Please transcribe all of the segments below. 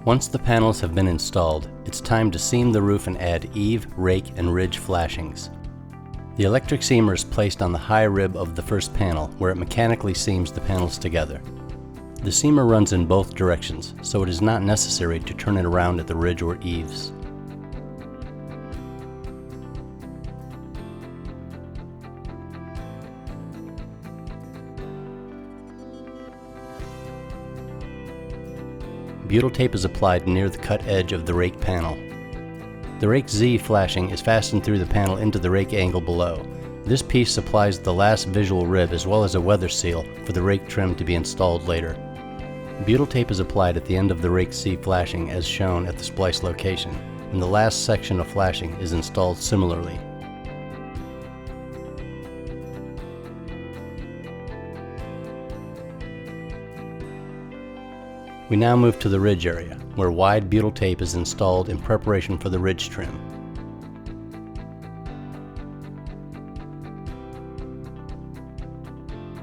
Once the panels have been installed, it's time to seam the roof and add eave, rake, and ridge flashings. The electric seamer is placed on the high rib of the first panel, where it mechanically seams the panels together. The seamer runs in both directions, so it is not necessary to turn it around at the ridge or eaves. Butyl tape is applied near the cut edge of the rake panel. The Rake Z flashing is fastened through the panel into the rake angle below. This piece supplies the last visual rib as well as a weather seal for the rake trim to be installed later. Butyl tape is applied at the end of the Rake Z flashing as shown at the splice location, and the last section of flashing is installed similarly. We now move to the ridge area, where wide butyl tape is installed in preparation for the ridge trim.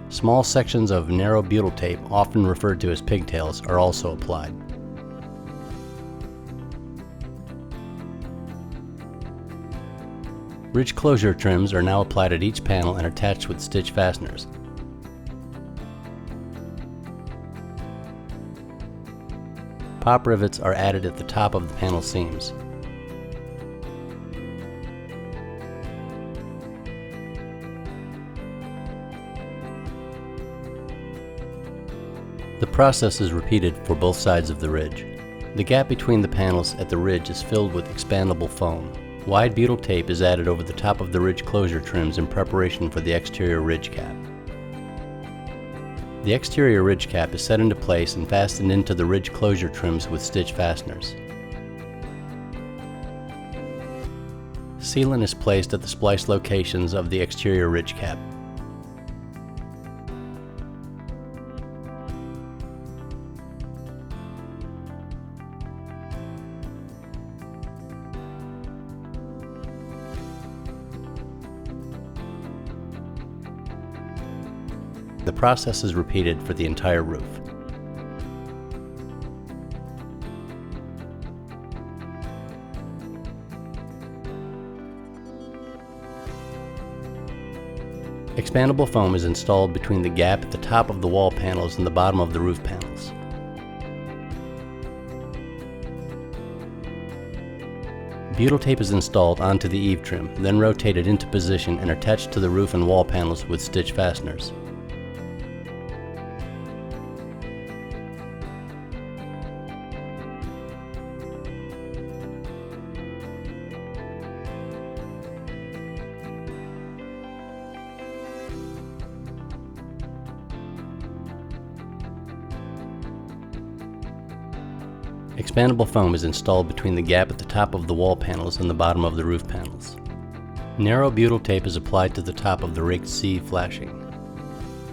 Small sections of narrow butyl tape, often referred to as pigtails, are also applied. Ridge closure trims are now applied at each panel and attached with stitch fasteners. Pop rivets are added at the top of the panel seams. The process is repeated for both sides of the ridge. The gap between the panels at the ridge is filled with expandable foam. Wide butyl tape is added over the top of the ridge closure trims in preparation for the exterior ridge cap. The exterior ridge cap is set into place and fastened into the ridge closure trims with stitch fasteners. Sealant is placed at the splice locations of the exterior ridge cap. The process is repeated for the entire roof. Expandable foam is installed between the gap at the top of the wall panels and the bottom of the roof panels. Butyl tape is installed onto the eave trim, then rotated into position and attached to the roof and wall panels with stitch fasteners. Expandable foam is installed between the gap at the top of the wall panels and the bottom of the roof panels. Narrow butyl tape is applied to the top of the Rake Z flashing.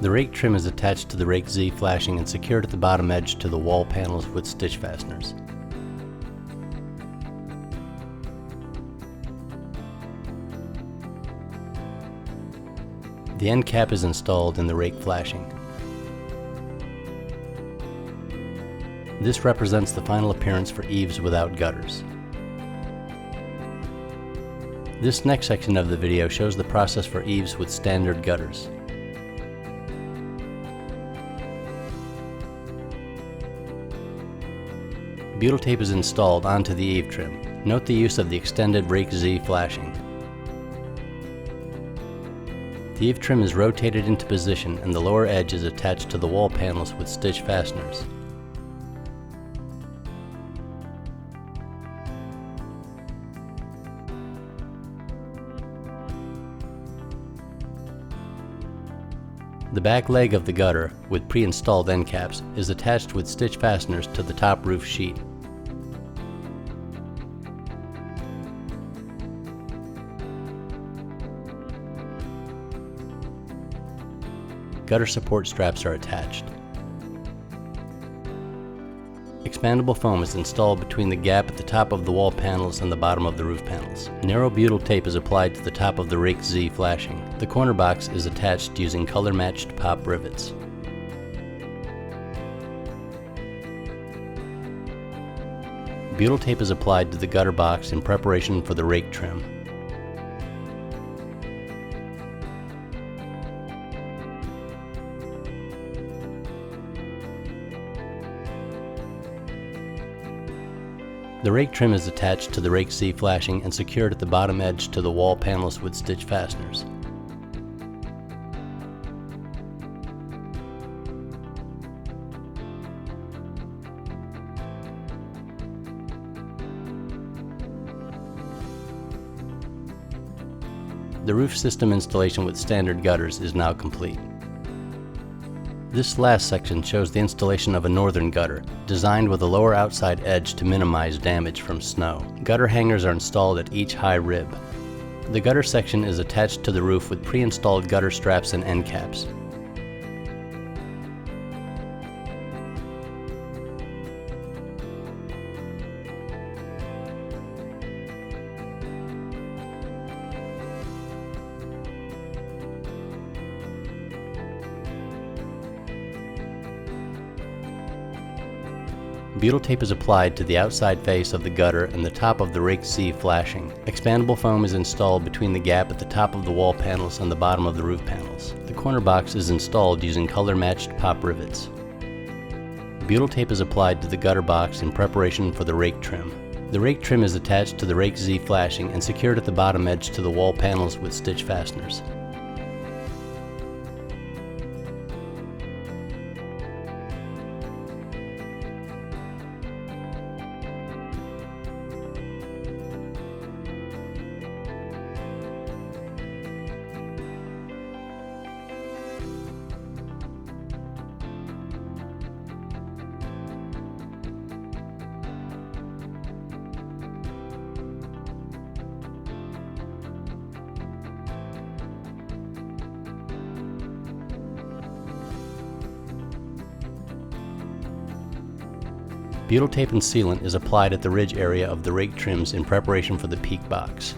The rake trim is attached to the Rake Z flashing and secured at the bottom edge to the wall panels with stitch fasteners. The end cap is installed in the rake flashing. This represents the final appearance for eaves without gutters. This next section of the video shows the process for eaves with standard gutters. Butyl tape is installed onto the eave trim. Note the use of the extended Rake Z flashing. The eave trim is rotated into position and the lower edge is attached to the wall panels with stitch fasteners. The back leg of the gutter, with pre-installed end caps, is attached with stitch fasteners to the top roof sheet. Gutter support straps are attached. Expandable foam is installed between the gap at the top of the wall panels and the bottom of the roof panels. Narrow butyl tape is applied to the top of the Rake Z flashing. The corner box is attached using color-matched pop rivets. Butyl tape is applied to the gutter box in preparation for the rake trim. The rake trim is attached to the rake Z flashing and secured at the bottom edge to the wall panels with stitch fasteners. The roof system installation with standard gutters is now complete. This last section shows the installation of a northern gutter, designed with a lower outside edge to minimize damage from snow. Gutter hangers are installed at each high rib. The gutter section is attached to the roof with pre-installed gutter straps and end caps. Butyl tape is applied to the outside face of the gutter and the top of the Rake Z flashing. Expandable foam is installed between the gap at the top of the wall panels and the bottom of the roof panels. The corner box is installed using color-matched pop rivets. Butyl tape is applied to the gutter box in preparation for the rake trim. The rake trim is attached to the Rake Z flashing and secured at the bottom edge to the wall panels with stitch fasteners. Butyl tape and sealant is applied at the ridge area of the rake trims in preparation for the peak box.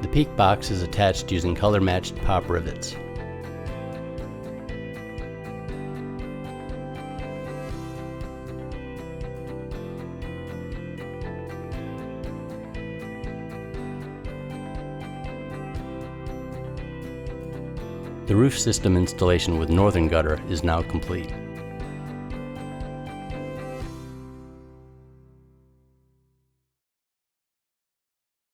The peak box is attached using color-matched pop rivets. The roof system installation with northern gutter is now complete.